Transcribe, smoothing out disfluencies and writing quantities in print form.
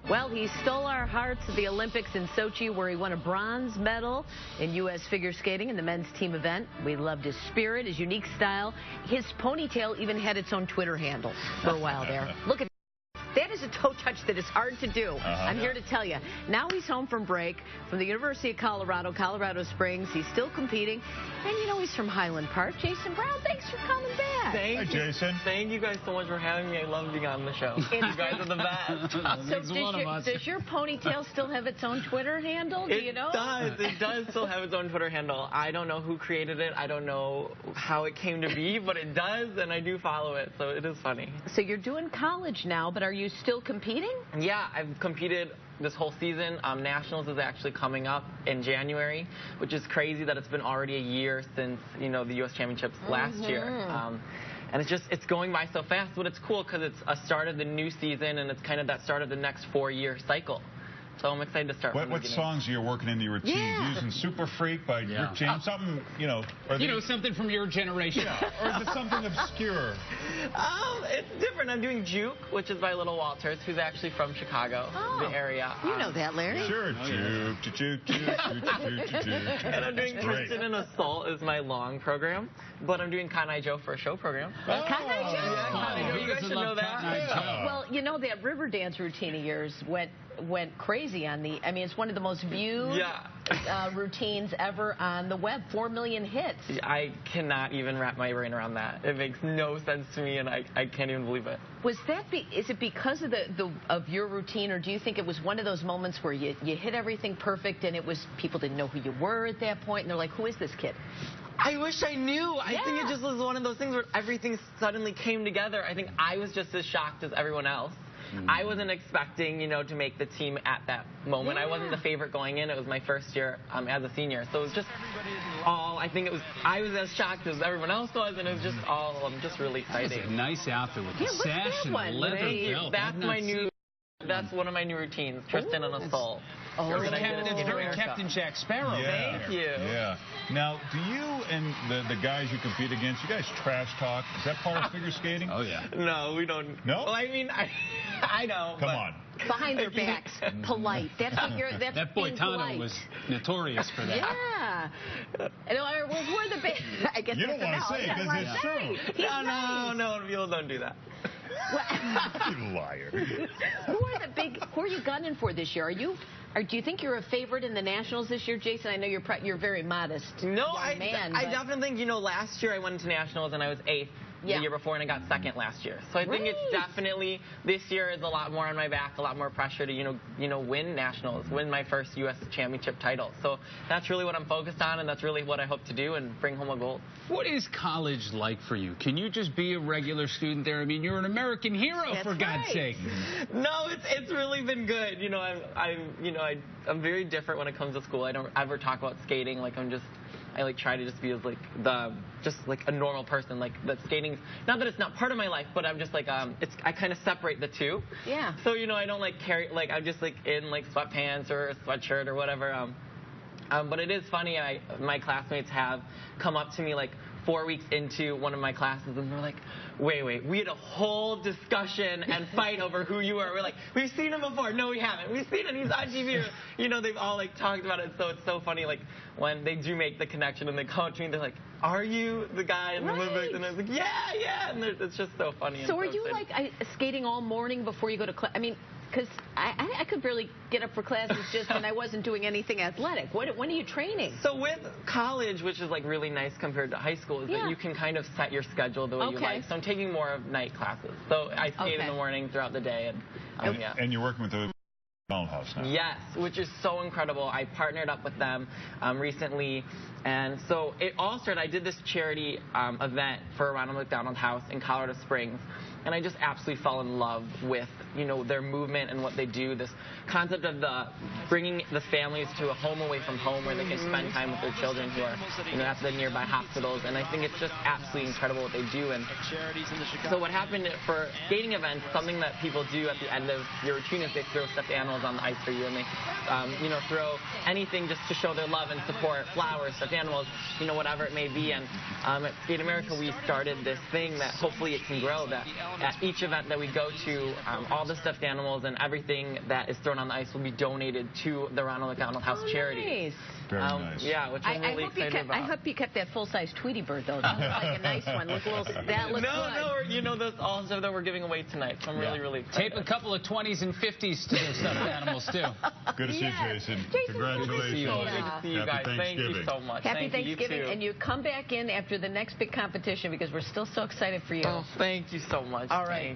Well, he stole our hearts at the Olympics in Sochi, where he won a bronze medal in U.S. figure skating in the men's team event. We loved his spirit, his unique style. His ponytail even had its own Twitter handle for a while there. Look at that is a toe touch that is hard to do. I'm here to tell you. Now he's home from break from the University of Colorado Springs. He's still competing. And, you know, he's from Highland Park. Jason Brown, thanks for coming back. Hi, Jason. Thank you guys so much for having me. I love being on the show. You guys are the best. So does your ponytail still have its own Twitter handle? Do you know? It does still have its own Twitter handle. I don't know who created it. I don't know how it came to be, but it does, and I do follow it, so it is funny. So you're doing college now, but are you still competing? Yeah, I've competed this whole season. Nationals is actually coming up in January, which is crazy that it's been already a year since, you know, the U.S. Championships last year. And it's going by so fast, but it's cool because it's a start of the new season, and it's kind of that start of the next 4-year cycle. So I'm excited to start. What songs are you working into your routine? Using Super Freak by Rick James? Something, you know. Something from your generation. Or is it something obscure? It's different. I'm doing Juke, which is by Little Walters, who's actually from Chicago, the area. You know that, Larry. Sure. Juke. And I'm doing Tristan and Assault is my long program, but I'm doing Cotton Eye Joe for a show program. Cotton Eye Joe? Yeah, Cotton Eye Joe. You guys should know that. Well, you know that river dance routine of yours went crazy on the, I mean, it's one of the most viewed routines ever on the web. 4 million hits. I cannot even wrap my brain around that. It makes no sense to me, and I can't even believe it. Was that, is it because of of your routine, or do you think it was one of those moments where you hit everything perfect and it was, people didn't know who you were at that point, and they're like, who is this kid? I wish I knew. I think it just was one of those things where everything suddenly came together. I think I was just as shocked as everyone else. I wasn't expecting, you know, to make the team at that moment. I wasn't the favorite going in. It was my first year as a senior. So it was just all, I think it was, I was as shocked as everyone else was, and it was just all, just really exciting. That was a nice outfit with the sash and the leather belt. That's one of my new routines, Tristan and Assault. It's very Captain Jack Sparrow. Yeah. Thank you. Yeah. Now, do you and the guys you compete against, you guys trash talk? Is that part of figure skating? Oh, yeah. No, we don't. No? Well, I mean, I know. Come on. Behind their backs, polite. That's what you're. That's that boy Tano was notorious for that. Yeah. Well, who are the big? I guess you don't want to say because it's true. No, people don't do that. You liar. Who are you gunning for this year? Do you think you're a favorite in the Nationals this year, Jason? I know you're very modest. No, I definitely think, you know, last year I went to Nationals and I was 8th. The year before, and I got 2nd last year. So I think it's definitely, this year is a lot more on my back, a lot more pressure to, you know, win Nationals, win my first U.S. championship title. So that's really what I'm focused on, and that's really what I hope to do and bring home a gold. What is college like for you? Can you just be a regular student there? I mean, you're an American hero, for God's sake. No, it's really been good. You know, I'm very different when it comes to school. I don't ever talk about skating. Like, I try to just be as a normal person. Like, that skating's not that it's not part of my life, but I'm just like I kind of separate the two. Yeah. So, you know, I don't carry I'm just in sweatpants or a sweatshirt or whatever. But it is funny. My classmates have come up to me 4 weeks into one of my classes, and they're like, wait, we had a whole discussion and fight over who you are. We're like, we've seen him before. No, we haven't. We've seen him. He's on TV. You know, they've all talked about it. So it's so funny, when they do make the connection and they come up to me, they're like, are you the guy in the Olympics? And I was like, yeah. And it's just so funny. So are you skating all morning before you go to class? I mean, because I could barely get up for classes just when I wasn't doing anything athletic. When are you training? So with college, which is really nice compared to high school, is that you can kind of set your schedule the way you like. So I'm taking more of night classes. So I skate in the morning throughout the day. And, and you're working with the House now. Yes, which is so incredible. I partnered up with them recently, and so it all started. I did this charity event for Ronald McDonald House in Colorado Springs, and I just absolutely fell in love with their movement and what they do. This concept of bringing the families to a home away from home where they can spend time with their children who are at the nearby hospitals, and I think it's just absolutely incredible what they do. And so what happened for skating events, something that people do at the end of your routine is they throw stuffed animals on the ice for you, and they throw anything just to show their love and support, flowers, stuffed animals, whatever it may be. And at Skate America we started this thing that hopefully it can grow, that at each event that we go to, all the stuffed animals and everything that is thrown on the ice will be donated to the Ronald McDonald House charity. Nice. Very nice. Yeah, which I'm really excited about. I hope you kept that full-size Tweety bird, though. That looks like a nice one. That looks good. You know, those all stuff that we're giving away tonight. So I'm really excited. Tape a couple of 20s and 50s to those stuffed animals, too. Good to see you, Jason. Congratulations. Good to see you guys. Thank you so much. Happy Thanksgiving. And you come back in after the next big competition because we're still so excited for you. Oh, thank you so much. All right.